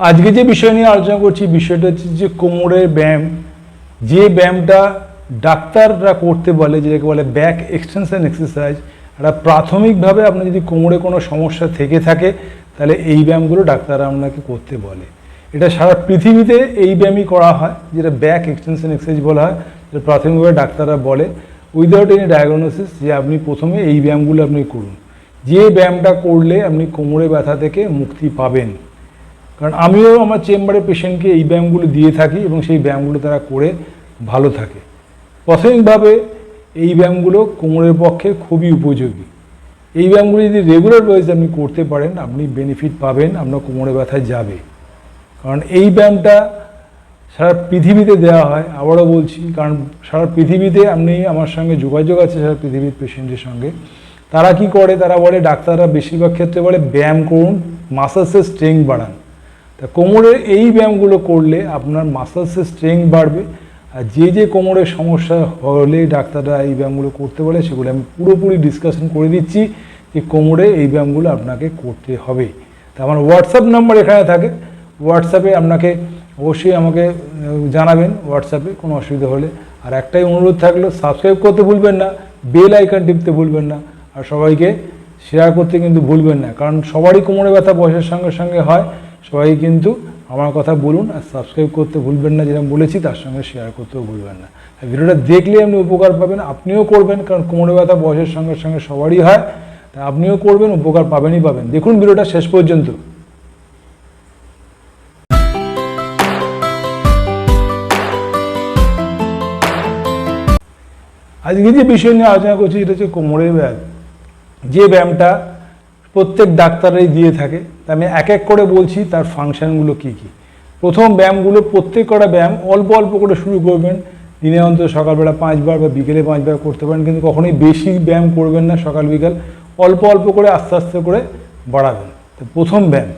আজকে যে বিষয় নিয়ে আলোচনা করছি বিষয়টা হচ্ছে যে কোমরের ব্যায়াম, যে ব্যায়ামটা ডাক্তাররা করতে বলে, যেটাকে বলে ব্যাক এক্সটেনশন এক্সারসাইজ। একটা প্রাথমিকভাবে আপনার যদি কোমরে কোনো সমস্যা থেকে থাকে তাহলে এই ব্যায়ামগুলো ডাক্তাররা আপনাকে করতে বলে। এটা সারা পৃথিবীতে এই ব্যায়ামই করা হয়, যেটা ব্যাক এক্সটেনশন এক্সারসাইজ বলা হয়, যেটা প্রাথমিকভাবে ডাক্তাররা বলে উইদাউট এনি ডায়াগনোসিস, যে আপনি প্রথমে এই ব্যায়ামগুলো আপনি করুন, যে ব্যায়ামটা করলে আপনি কোমরে ব্যথা থেকে মুক্তি পাবেন। কারণ আমিও আমার চেম্বারে পেশেন্টকে এই ব্যায়ামগুলো দিয়ে থাকি এবং সেই ব্যায়ামগুলো তারা করে ভালো থাকে। প্রাথমিকভাবে এই ব্যায়ামগুলো কোমরের পক্ষে খুবই উপযোগী। এই ব্যায়ামগুলো যদি রেগুলার ওয়াইজ আপনি করতে পারেন আপনি বেনিফিট পাবেন, আপনার কোমরে ব্যথায় যাবে। কারণ এই ব্যায়ামটা সারা পৃথিবীতে দেওয়া হয়, আবারও বলছি, কারণ সারা পৃথিবীতে আপনি আমার সঙ্গে যোগাযোগ আছে সারা পৃথিবীর পেশেন্টের সঙ্গে। তারা কি করে, তারা বলে ডাক্তাররা বেশিরভাগ ক্ষেত্রে বলে ব্যায়াম করুন, মাসলসের স্ট্রেংথ বাড়ান। তা কোমরের এই ব্যায়ামগুলো করলে আপনার মাসলসের স্ট্রেংথ বাড়বে। আর যে কোমরের সমস্যা হলে ডাক্তাররা এই ব্যায়ামগুলো করতে বলে সেগুলো আমি পুরোপুরি ডিসকাশন করে দিচ্ছি যে কোমরে এই ব্যায়ামগুলো আপনাকে করতে হবে। তা আমার হোয়াটসঅ্যাপ নাম্বার এখানে থাকে, হোয়াটসঅ্যাপে আপনাকে অবশ্যই আমাকে জানাবেন, হোয়াটসঅ্যাপে কোনো অসুবিধা হলে। আর একটাই অনুরোধ থাকলো, সাবস্ক্রাইব করতে ভুলবেন না, বেল আইকন টিপতে ভুলবেন না, আর সবাইকে শেয়ার করতে কিন্তু ভুলবেন না। কারণ সবারই কোমরে ব্যথা বয়সের সঙ্গে সঙ্গে হয়, সবাই কিন্তু আমার কথা বলুন আর সাবস্ক্রাইব করতে ভুলবেন না, যেরকম বলেছি তার সঙ্গে শেয়ার করতেও ভুলবেন না। ভিডিওটা দেখলে আপনি উপকার পাবেন, আপনিও করবেন, কারণ কোমরে ব্যথা বয়সের সঙ্গে সঙ্গে সবারই হয়, তা আপনিও করবেন, উপকার পাবেনই পাবেন। দেখুন ভিডিওটা শেষ পর্যন্ত। আজকে যে বিষয় নিয়ে আলোচনা করছি এটা হচ্ছে কোমরের ব্যায়াম, যে ব্যায়ামটা প্রত্যেক ডাক্তাররাই দিয়ে থাকে। তা আমি এক এক করে বলছি তার ফাংশনগুলো কী কী। প্রথম ব্যায়ামগুলো, প্রত্যেক কটা ব্যায়াম অল্প অল্প করে শুরু করবেন, দিনে অন্তত সকালবেলা 5 বার বা বিকেলে 5 বার করতে পারেন, কিন্তু কখনোই বেশি ব্যায়াম করবেন না সকাল বিকাল, অল্প অল্প করে আস্তে আস্তে করে বাড়াবেন। তো প্রথম ব্যায়াম,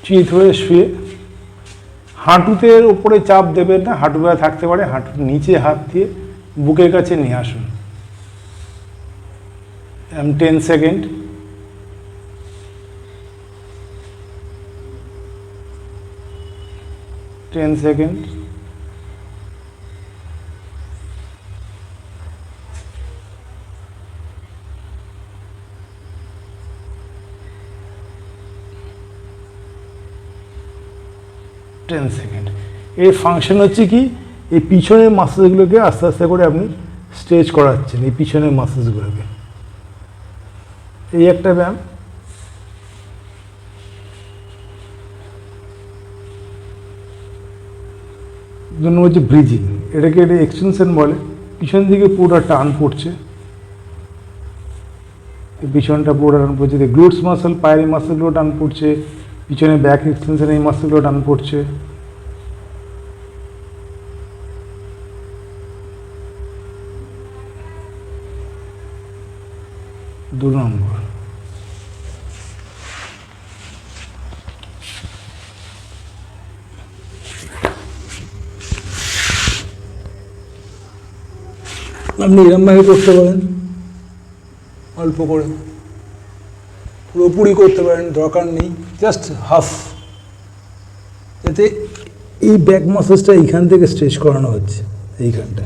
চিত হয়ে শুয়ে হাঁটুতে ওপরে চাপ দেবেন না, হাঁটু ব্যথা থাকতে পারে, হাঁটুর নিচে হাত দিয়ে বুকের কাছে নিয়ে আসুন। 10 সেকেন্ড। এর ফাংশন হচ্ছে কি, এই পিছনের মাসেলগুলোকে আস্তে আস্তে করে আপনি স্ট্রেচ করাচ্ছেন, এই পিছনের মাসেলসগুলোকে। এই একটা ব্যায়াম। জন্য হচ্ছে ব্রিজিং, এটাকে এটা এক্সটেনশন বলে। পিছন দিকে পুরো টান পড়ছে, পিছনটা পুরো টান পড়ছে, গ্লুটস মাসেল, পায়ের মাসেলগুলো টান পড়ছে, পিছনে ব্যাক এক্সটেনশন এই মাসেলগুলো টান পড়ছে। 2 নম্বর। আপনি এরমভাবে করতে পারেন, অল্প করে, পুরোপুরি করতে পারেন, দরকার নেই, জাস্ট হাফ, এতে এই ব্যাক মাসেলসটা এইখান থেকে স্ট্রেচ করানো হচ্ছে, এইখানটা।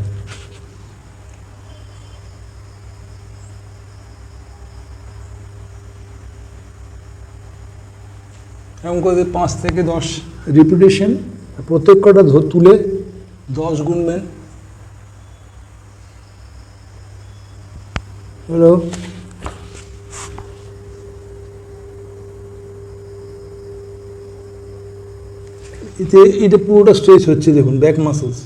এরকম করে 5 থেকে 10 রিপিটেশন, প্রত্যেক কটা তুলে 10 গুনবেন। হলো এতে, এটা পুরোটা স্ট্রেচ হচ্ছে, দেখুন ব্যাক মাসেলস।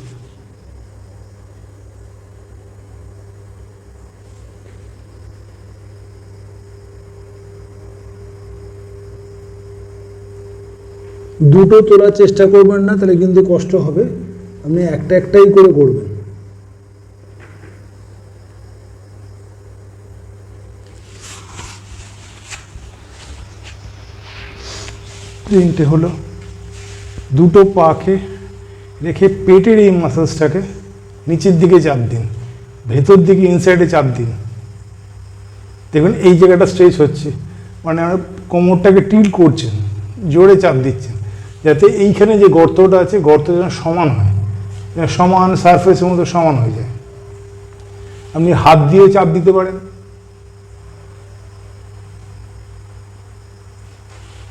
দুটো তোলার চেষ্টা করবেন না, তাহলে কিন্তু কষ্ট হবে, আপনি একটাই করে করবেন। তিনটে হলো। দুটো পাকে রেখে পেটের এই মাসেলসটাকে নিচের দিকে চাপ দিন, ভেতর দিকে ইনসাইডে চাপ দিন, দেখবেন এই জায়গাটা স্ট্রেচ হচ্ছে। মানে আমরা কোমরটাকে টিল্ট করছেন, জোরে চাপ দিচ্ছেন, যাতে এইখানে যে গর্তটা আছে গর্তটা যেন সমান হয়, যেন সমান সারফেসের মতো সমান হয়ে যায়। আপনি হাত দিয়ে চাপ দিতে পারেন,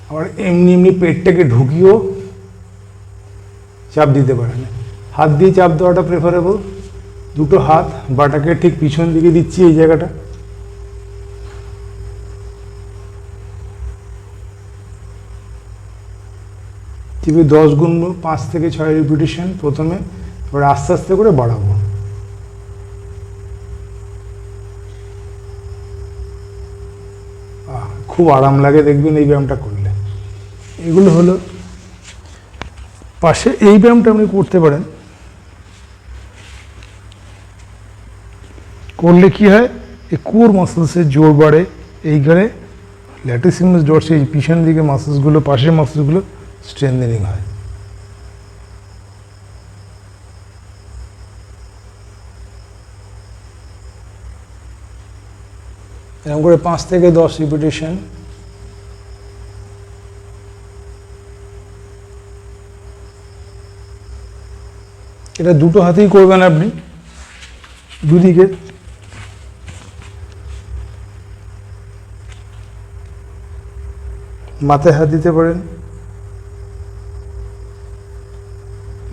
আবার এমনি এমনি পেটটাকে ঢুকিয়েও চাপ দিতে পারেন। হাত দিয়ে চাপ দেওয়াটা প্রেফারেবল। দুটো হাত বাটাকে ঠিক পিছন দিকে দিচ্ছি, এই জায়গাটা টিপে 10 গুণ 5 থেকে 6 রিপিটেশন প্রথমে, এবার আস্তে আস্তে করে বাড়াবো। খুব আরাম লাগে দেখবেন এই ব্যায়ামটা করলে। এগুলো হলো পাশে। এই ব্যায়ামটা আপনি করতে পারেন, করলে কি হয়, এই কোর মাসলসের জোর বাড়ে, এইখানে ল্যাটিসিমাস ডরসাস এই পিছন দিকে মাসলসগুলো, পাশের মাসলসগুলো স্ট্রেংথেনিং হয়। এরকম করে 5 থেকে 10 রিপিটেশন। এটা দুটো হাতেই করবেন আপনি, দুদিকে। মাথায় হাত দিতে পারেন,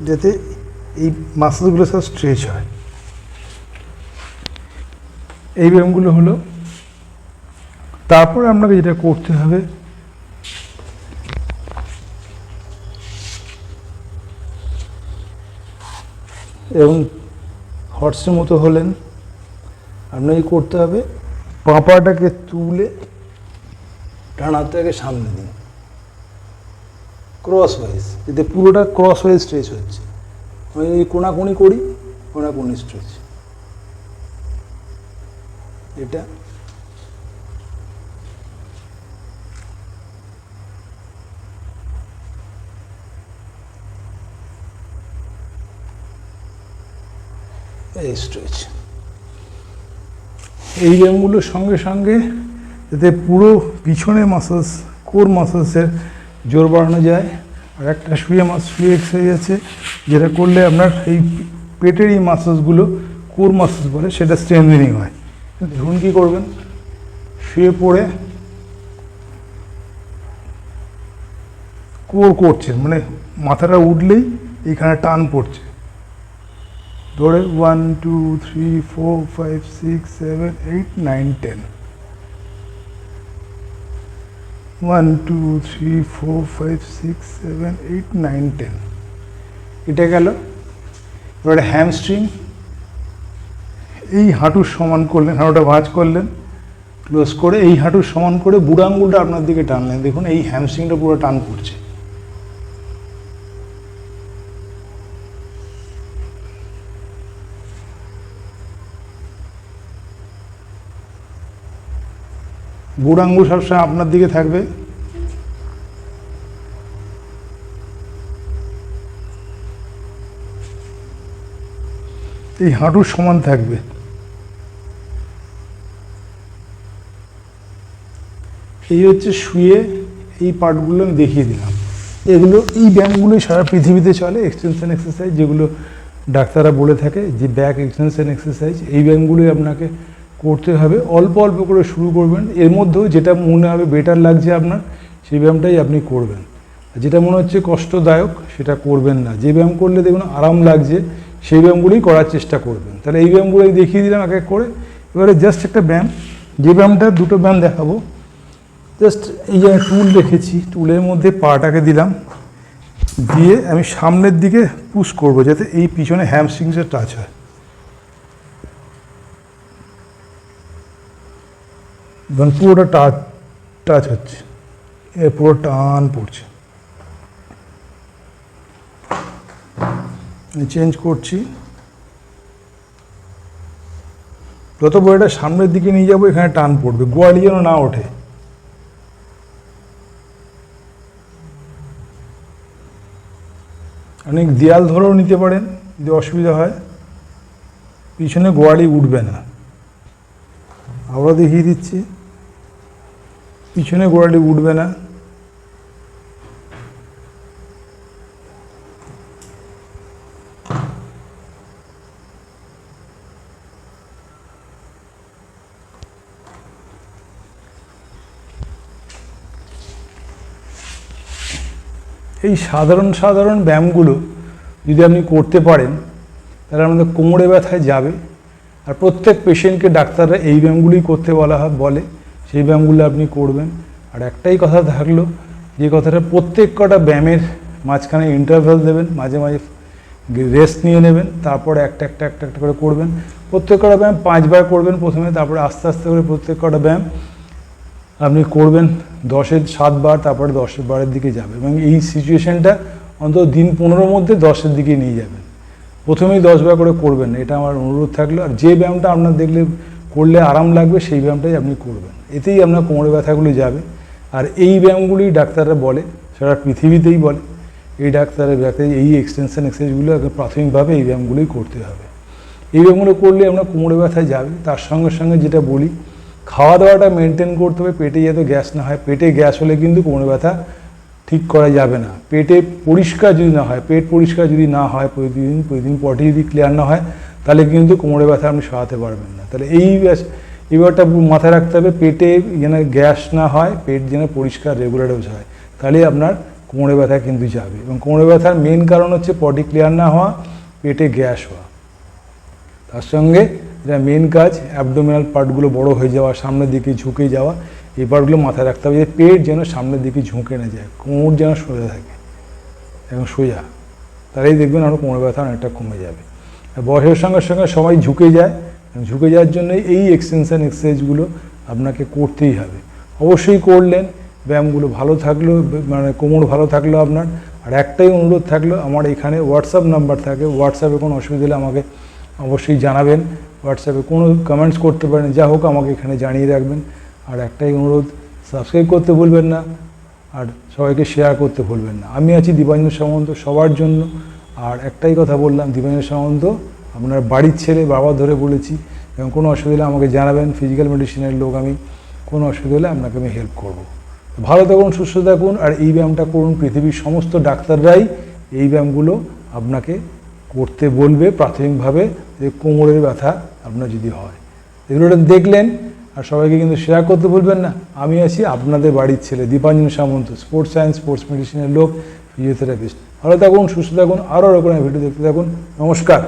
যাতে এই মাসলগুলো সব স্ট্রেচ হয়। এই ব্যায়ামগুলো হলো। তারপরে আপনাকে যেটা করতে হবে, এবং হর্সের মতো হলেন, আপনাকে করতে হবে পাটাকে তুলে ডান হাতটাকে সামনে দিন ক্রস ওয়াইজ, যাতে পুরোটা ক্রস ওয়াইজ স্ট্রেচ হচ্ছে। আমি এই কোনাকুনি করি, কোনাকুনি স্ট্রেচ। এটা এই স্ট্রেচ। এই ব্যায়ামগুলোর সঙ্গে সঙ্গে যাতে পুরো পিছনের মাসলস, কোর মাসলসের জোর বাড়ানো যায়। আর একটা শুয়ে এক্সারসাইজ আছে, যেটা করলে আপনার এই পেটের এই মাসলসগুলো, কোর মাসলস বলে, সেটা স্ট্রেংথেনিং হয়। দেখুন কী করবেন, শুয়ে পড়ে কোর করছেন, মানে মাথাটা উঠলেই এইখানে টান পড়ছে, ধরে 1 2 3 4 5 6 7 8 9 10, 1 2 3 4 5 6 7 8 9 10। এটা গেল। এবারে হ্যামস্ট্রিং, এই হাঁটুর সমান করলেন, হাঁটুটা ভাঁজ করলেন, ক্লোজ করে এই হাঁটুর সমান করে বুড়ো আঙুলটা আপনার দিকে টানলেন। দেখুন এই হ্যামস্ট্রিংটা পুরো টান পড়ছে। বুড়ো আঙুল সবসময় আপনার দিকে থাকবে। এই হাঁটুর সমান থাকবে। এই হচ্ছে শুয়ে এই পার্টগুলো আমি দেখিয়ে দিলাম। এগুলো, এই ব্যায়ামগুলোই সারা পৃথিবীতে চলে, এক্সটেনশন এক্সারসাইজ, যেগুলো ডাক্তাররা বলে থাকে যে ব্যাক এক্সটেনশন এক্সারসাইজ। এই ব্যায়ামগুলোই আপনাকে করতে হবে। অল্প অল্প করে শুরু করবেন, এর মধ্যেও যেটা মনে হবে বেটার লাগছে আপনার, সেই ব্যায়ামটাই আপনি করবেন। যেটা মনে হচ্ছে কষ্টদায়ক সেটা করবেন না। যে ব্যায়াম করলে দেখুন আরাম লাগছে, সেই ব্যায়ামগুলোই করার চেষ্টা করবেন। তাহলে এই ব্যায়ামগুলোই দেখিয়ে দিলাম এক এক করে। এবারে জাস্ট একটা ব্যায়াম, যে ব্যায়ামটা, দুটো ব্যায়াম দেখাবো। জাস্ট এই যে টুল রেখেছি, টুলের মধ্যে পাটাকে দিলাম, দিয়ে আমি সামনের দিকে পুশ করব, যাতে এই পিছনে হ্যামস্ট্রিংসের টাচ হয়। পুরোটা টাচ হচ্ছে, এর পুরো টান পড়ছে। চেঞ্জ করছি। যত বড়টা সামনের দিকে নিয়ে যাবো, এখানে টান পড়বে, গোয়ালি যেন না ওঠে। অনেক দেয়াল ধরেও নিতে পারেন যদি অসুবিধা হয়, পিছনে গোয়ালি উঠবে না। আবার দেখিয়ে দিচ্ছি। পিছনে গোড়ালি উঠবে না। এই সাধারণ ব্যায়ামগুলো যদি আপনি করতে পারেন তাহলে আমাদের কোমরে ব্যথায় যাবে। আর প্রত্যেক পেশেন্টকে ডাক্তাররা এই ব্যায়ামগুলোই করতে বলে, সেই ব্যায়ামগুলো আপনি করবেন। আর একটাই কথা থাকলো, যে কথাটা প্রত্যেক কটা ব্যায়ামের মাঝখানে ইন্টারভ্যাল দেবেন, মাঝে মাঝে রেস্ট নিয়ে নেবেন, তারপরে একটা করে করবেন। প্রত্যেক কটা ব্যায়াম 5 বার করবেন প্রথমে, তারপরে আস্তে আস্তে করে প্রত্যেক কটা ব্যায়াম আপনি করবেন 10-এর 7 বার, তারপরে 10-এর বারের দিকে যাবে। এবং এই সিচুয়েশানটা অন্তত দিন 15-র মধ্যে 10-এর দিকে নিয়ে যাবেন। প্রথমেই 10 বার করে করবেন, এটা আমার অনুরোধ থাকলো। আর যে ব্যায়ামটা আপনার দেখলে করলে আরাম লাগবে সেই ব্যায়ামটাই আপনি করবেন, এতেই আপনার কোমরে ব্যথাগুলো যাবে। আর এই ব্যায়ামগুলি ডাক্তাররা বলে, সারা পৃথিবীতেই বলে, এই এই এক্সটেনশন এক্সারসাইজগুলো প্রাথমিকভাবে এই ব্যায়ামগুলোই করতে হবে। এই ব্যায়ামগুলো করলে আপনার কোমরে ব্যথায় যাবে। তার সঙ্গে সঙ্গে যেটা বলি, খাওয়া দাওয়াটা মেনটেন করতে হবে, পেটে যাতে গ্যাস না হয়। পেটে গ্যাস হলে কিন্তু কোমরে ব্যথা ঠিক করা যাবে না। পেটে পরিষ্কার যদি না হয়, পেট পরিষ্কার যদি না হয়, প্রতিদিন পটি যদি ক্লিয়ার না হয়, তাহলে কিন্তু কোমরে ব্যথা আপনি সরাতে পারবেন না। তাহলে এই ব্যাপারটা মাথায় রাখতে হবে, পেটে যেন গ্যাস না হয়, পেট যেন পরিষ্কার রেগুলার হয়, তাহলে আপনার কোমরে ব্যথা কিন্তু যাবে। এবং কোমরে ব্যথার মেন কারণ হচ্ছে পটি ক্লিয়ার না হওয়া, পেটে গ্যাস হওয়া। তার সঙ্গে যেটা মেন কাজ, অ্যাবডোমিনাল পার্টগুলো বড় হয়ে যাওয়া, সামনের দিকে ঝুঁকে যাওয়া, এই পার্টগুলো মাথায় রাখতে হবে, যে পেট যেন সামনের দিকে ঝুঁকে না যায়, কোমর যেন সোজা থাকে এবং সোজা, তাহলেই দেখবেন আপনার কোমর ব্যথা অনেকটা কমে যাবে। বয়সের সঙ্গে সঙ্গে সবাই ঝুঁকে যায়, ঝুঁকে যাওয়ার জন্য এই এক্সটেনশন এক্সারসাইজগুলো আপনাকে করতেই হবে। অবশ্যই করলেন, ব্যায়ামগুলো ভালো থাকলো, মানে কোমর ভালো থাকলো আপনার। আর একটাই অনুরোধ থাকলো, আমার এখানে হোয়াটসঅ্যাপ নাম্বার থাকে, হোয়াটসঅ্যাপে কোনো অসুবিধা হলে আমাকে অবশ্যই জানাবেন। হোয়াটসঅ্যাপে কোনো কমেন্টস করতে পারেন, যা হোক আমাকে এখানে জানিয়ে রাখবেন। আর একটাই অনুরোধ, সাবস্ক্রাইব করতে ভুলবেন না, আর সবাইকে শেয়ার করতে ভুলবেন না। আমি আছি দীপাঞ্জন সামন্ত সবার জন্য। আর একটাই কথা বললাম, দীপাঞ্জন সামন্ত আপনার বাড়ির ছেলে, বাবা ধরে বলেছি। এবং কোনো অসুবিধা হলে আমাকে জানাবেন, ফিজিক্যাল মেডিসিনের লোক আমি, কোনো অসুবিধা হলে আপনাকে আমি হেল্প করব। ভালো থাকুন, সুস্থ থাকুন, আর এই ব্যায়ামটা করুন। পৃথিবীর সমস্ত ডাক্তাররাই এই ব্যায়ামগুলো আপনাকে করতে বলবে প্রাথমিকভাবে, যে কোমরের ব্যথা আপনার যদি হয়। এগুলোটা দেখলেন, আর সবাইকে কিন্তু শেয়ার করতে ভুলবেন না। আমি আছি আপনাদের বাড়ির ছেলে দীপাঞ্জন সামন্ত, স্পোর্টস সায়েন্স, স্পোর্টস মেডিসিনের লোক, ফিজিওথেরাপিস্ট। ভালো থাকুন, সুস্থ থাকুন, আরও এরকম ভিডিও দেখতে থাকুন। নমস্কার।